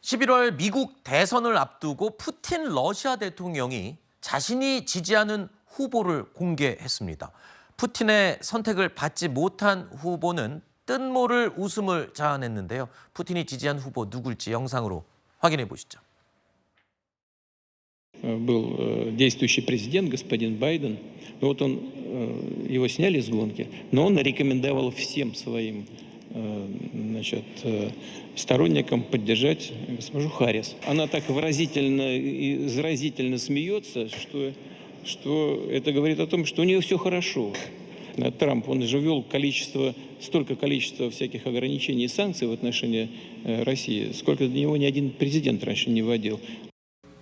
11월 미국 대선을 앞두고 푸틴 러시아 대통령이 자신이 지지하는 후보를 공개했습니다. 푸틴의 선택을 받지 못한 후보는 뜬모를 웃음을 자아냈는데요. 푸틴이 지지한 후보 누굴지 영상으로 확인해 보시죠. Был действующий президент, господин Байден. Вот он, его сняли с гонки, но он рекомендовал всем своим сторонникам поддержать госпожу Харрис. Она так выразительно и заразительно смеется, что это говорит о том, что у нее все хорошо. Трамп, он же ввел столько количества всяких ограничений и санкций в отношении России, сколько до него ни один президент раньше не вводил.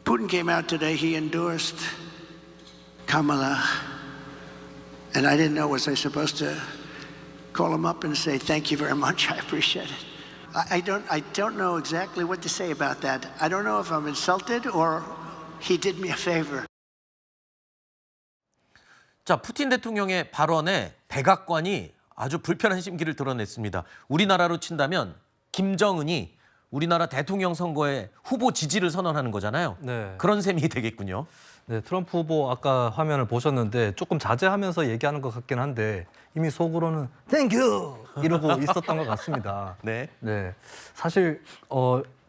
Putin came out today, he endorsed Kamala, and I didn't know, was I supposed to call him up and say, thank you very much, I appreciate it. I don't know exactly what to say about that. I don't know if I'm insulted or he did me a favor. 자, 푸틴 대통령의 발언에 백악관이 아주 불편한 심기를 드러냈습니다. 우리나라로 친다면 김정은이 우리나라 대통령 선거에 후보 지지를 선언하는 거잖아요. 네. 그런 셈이 되겠군요. 네, 트럼프 후보 아까 화면을 보셨는데 조금 자제하면서 얘기하는 것 같긴 한데 이미 속으로는 땡큐 이러고 있었던 것 같습니다. 네. 네, 사실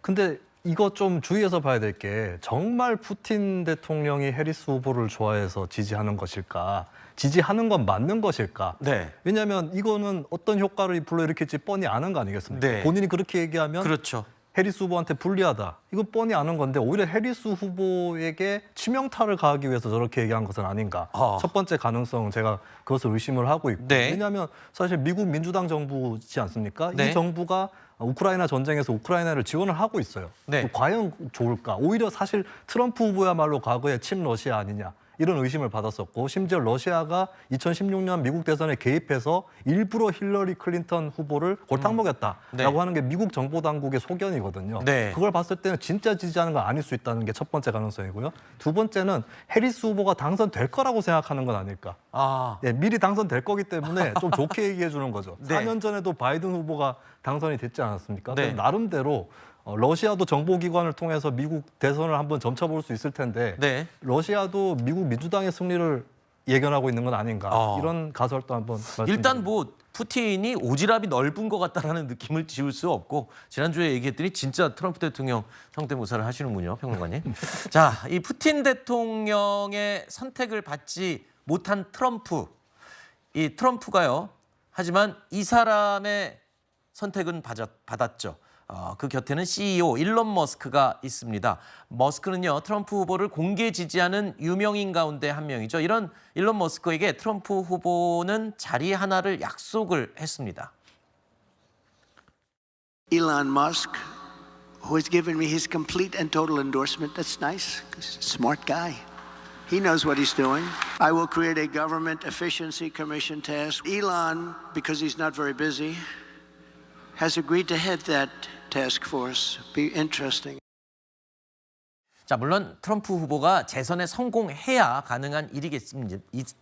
근데 이거 좀 주의해서 봐야 될 게 정말 푸틴 대통령이 해리스 후보를 좋아해서 지지하는 것일까? 지지하는 건 맞는 것일까? 네. 왜냐하면 이거는 어떤 효과를 불러일으킬지 뻔히 아는 거 아니겠습니까? 네. 본인이 그렇게 얘기하면 그렇죠. 해리스 후보한테 불리하다. 이건 뻔히 아는 건데 오히려 해리스 후보에게 치명타를 가하기 위해서 저렇게 얘기한 것은 아닌가. 첫 번째 가능성 제가 그것을 의심을 하고 있고. 네. 왜냐하면 사실 미국 민주당 정부지 않습니까? 네. 이 정부가 우크라이나 전쟁에서 우크라이나를 지원을 하고 있어요. 네. 과연 좋을까? 오히려 사실 트럼프 후보야말로 과거에 친 러시아 아니냐. 이런 의심을 받았었고 심지어 러시아가 2016년 미국 대선에 개입해서 일부러 힐러리 클린턴 후보를 골탕 먹였다라고 네. 하는 게 미국 정보당국의 소견이거든요. 네. 그걸 봤을 때는 진짜 지지하는 건 아닐 수 있다는 게 첫 번째 가능성이고요. 두 번째는 해리스 후보가 당선될 거라고 생각하는 건 아닐까. 예, 미리 당선될 거기 때문에 좀 좋게 얘기해 주는 거죠. 네. 4년 전에도 바이든 후보가 당선이 됐지 않았습니까? 네. 나름대로 러시아도 정보기관을 통해서 미국 대선을 한번 점쳐볼 수 있을 텐데 네. 러시아도 미국 민주당의 승리를 예견하고 있는 건 아닌가 이런 가설도 한번 말씀드립니다. 일단 뭐 푸틴이 오지랖이 넓은 것 같다라는 느낌을 지울 수 없고 지난주에 얘기했더니 진짜 트럼프 대통령 성대모사를 하시는군요, 평론가님. 자, 이 푸틴 대통령의 선택을 받지 못한 트럼프. 이 트럼프가요. 하지만 이 사람의 선택은 받았죠. 그 곁에는 CEO 일론 머스크가 있습니다. 머스크는요, 트럼프 후보를 공개 지지하는 유명인 가운데 한 명이죠. 이런 일론 머스크에게 트럼프 후보는 자리 하나를 약속을 했습니다. Elon Musk, who has given me his complete and total endorsement. That's nice. He's a smart guy. He knows what he's doing. I will create a government efficiency commission task. Elon, because he's not very busy, has agreed to head that task force. Be interesting. 자, 물론 트럼프 후보가 재선에 성공해야 가능한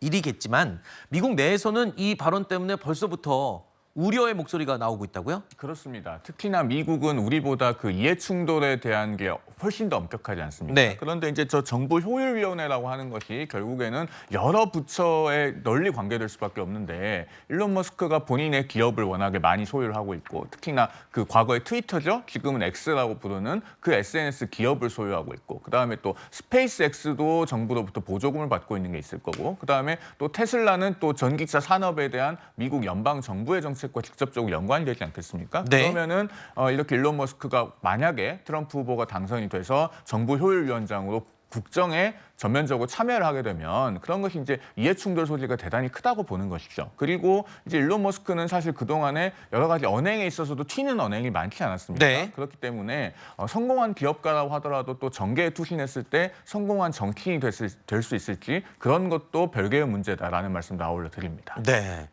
일이겠지만 미국 내에서는 이 발언 때문에 벌써부터 우려의 목소리가 나오고 있다고요? 그렇습니다. 특히나 미국은 우리보다 그 이해 충돌에 대한 게 훨씬 더 엄격하지 않습니까? 네. 그런데 이제 저 정보 효율위원회라고 하는 것이 결국에는 여러 부처에 널리 관계될 수밖에 없는데 일론 머스크가 본인의 기업을 워낙에 많이 소유를 하고 있고 특히나 그 과거에 트위터죠. 지금은 X라고 부르는 그 SNS 기업을 소유하고 있고 그다음에 또 스페이스X도 정부로부터 보조금을 받고 있는 게 있을 거고 그다음에 또 테슬라는 또 전기차 산업에 대한 미국 연방 정부의 정책과 직접적으로 연관이 되지 않겠습니까? 네. 그러면은 이렇게 일론 머스크가 만약에 트럼프 후보가 당선이 돼서 정부 효율위원장으로 국정에 전면적으로 참여를 하게 되면 그런 것이 이제 이해충돌 소지가 대단히 크다고 보는 것이죠. 그리고 이제 일론 머스크는 사실 그동안에 여러 가지 언행에 있어서도 튀는 언행이 많지 않았습니까? 네. 그렇기 때문에 성공한 기업가라고 하더라도 또 정계에 투신했을 때 성공한 정치인이 될 수 있을지 그런 것도 별개의 문제다라는 말씀도 아울러 드립니다. 네.